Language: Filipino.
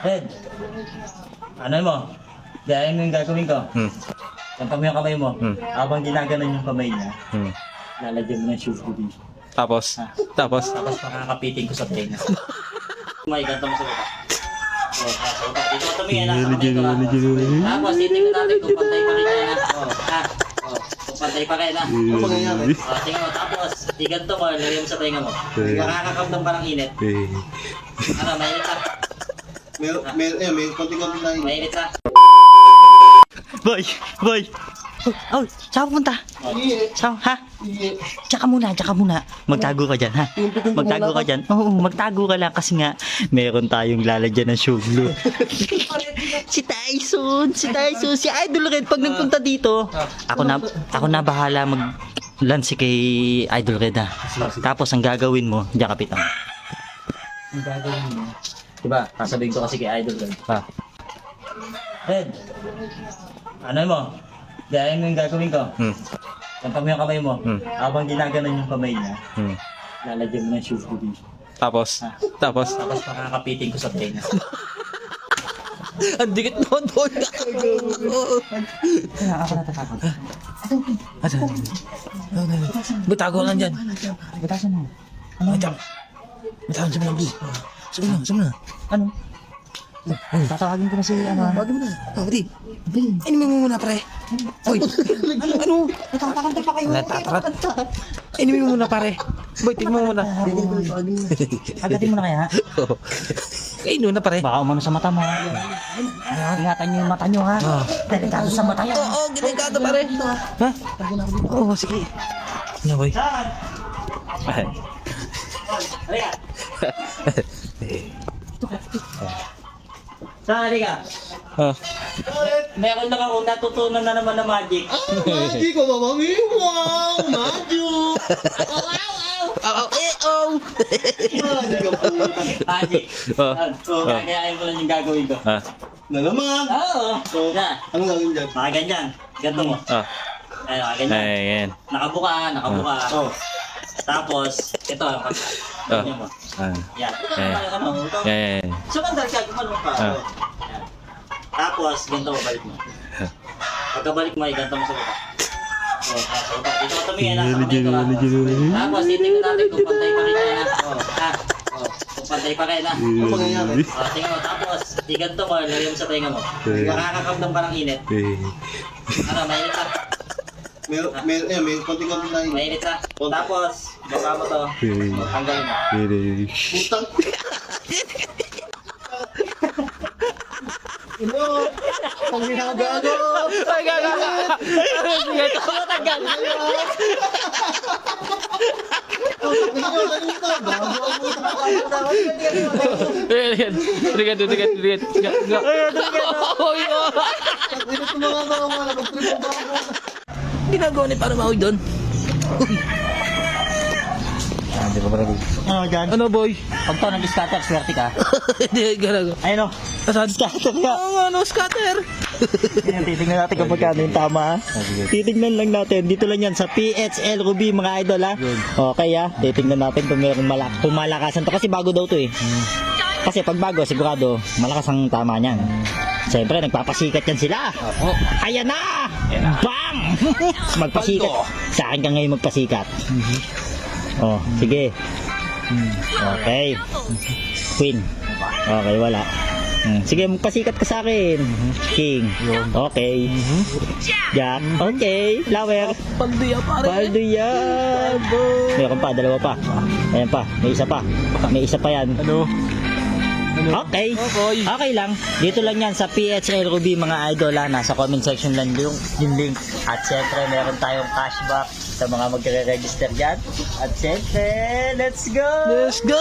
Red, ano mo? Dahil mo yung gagawin ko. Tantang mo yung kamay mo. Habang ginaganon yung kamay niya, lalagyan mo ng shoes ko dito. Tapos? Ha? Tapos? Tapos makakapiting ko sa tenga. Maiganto mo sa baba. Oh, sa baba. Dito ka tumingin ha. Sa kamay ko ha. Tapos titingnan natin kung pantay pa rin yan ha. Oh, ha? Oh, kung pantay pa rin ha. Oh, tingnan mo. Tapos, iganto mo. Lagyan mo sa tenga mo. Makakakamdam pa ng init. Ano, mainit ha? May konti-konti na yun. Mainit ha? Boy! Boy! Oh, saan pupunta? Saan, ha? Tsaka muna. Magtago ka dyan, ha? Magtago ka dyan. Oo, magtago ka lang kasi nga meron tayong lalagyan ng show glue. si Tyson, si Idol Red pag nagpunta dito. Ako na bahala mag-lunch kay Idol Red, ha? Tapos ang gagawin mo, diyan kapitan. Ang gagawin mo. Diba, sasabihin ko kasi kay Idol Red. Ha? Red, ano mo? Dahil mo yung gagawin ko. Tantang mo yung kamay mo. Habang ginaganon yung kamay niya, lalagyan mo ng shoes ko dito. Tapos? Tapos? Tapos makakapiting ko sa tenga. Ang dikit mo doon. Bitago lang dyan. Batasan mo. Bitago sa mga Sabi na. Ano? Tatawagin ko na si ano. Bagay mo na. Pwede. Inumin mo muna, pre. Boy. Ano? Natatakanta pa kayo. Natatarat. Inumin mo muna, pare. Boy, tignan mo muna. Agatin mo na kaya. Inumin na, pare. Baka umano sa mata mo. Ingatan niyo yung mata niyo ha. Delikado sa mata niyo. Oo, delikado, pare. Ha? Oo, sige. Ano, boy? Halika. Saan ka? Meron na akong natutunan na naman na magic. Magic ko ba, mami? Wow! Magic! Magic. So, kakayain ko lang yung gagawin ko. Na naman! Oo. Na. Anong gagawin dyan? Mga ganyan. Ganto mo. Ayun, mga ganyan. Ayan. Nakabuka. Oh. Tapos, ito. Ganyan mo. Yan. Ano? Ayan. Sumandal ka, gumanon ka. Yan. Tapos, ganito mo, balik mo. Pagkabalik mo, iganto mo sa baba. Oh, sa baba. Dito ka tumingin ha, sa kamay ko ha. Tapos, titingnan natin kung pantay pa rin yan ha. Oh, ha? Oh, kung pantay pa rin ha. Ano mangyayari? Oh, tingnan mo. Tapos, iganto mo, lagyan mo sa tenga mo. Makakakamdam pa ng init. Ano, mainit ha? May konti-konti na yun. Mainit ha? Tapos, baba mo to. Oh, tanggalin mo. Putang! Ano? Ang ginagago! Ginagawa ni para mahoy doon. Di ba parang? Ano dyan? Ano, boy? Pag to nag-scatter, swerte ka. Hindi, ginagawa. Ayun o. Asan? Scatter ka. Oo, ano, scatter. Yan, titignan natin kapag ano yung tama ha. Titignan lang natin. Dito lang yan sa PHL Ruby mga idol ha. Okay ha. Titignan natin kung meron pumalakasan to. Kasi bago daw to eh. Kasi pag bago, sigurado, malakas ang tama niyan. Siyempre, nagpapasikat yan sila. Ayan na! Bang! Magpasikat. Sa akin ka ngayon magpasikat. Oh, sige. Okay. Queen. Okay, wala. Sige, magpasikat ka sa akin. King. Okay. Jack. Okay. Flower. Palduya, pare. Balduya. Meron pa, dalawa pa. Ayan pa, may isa pa. May isa pa yan. Ano? Okay. Okay lang. Dito lang yan sa PHL Ruby mga idol ha. Nasa comment section lang yung link. At syempre meron tayong cashback sa mga magre-register dyan. At syempre, let's go! Let's go!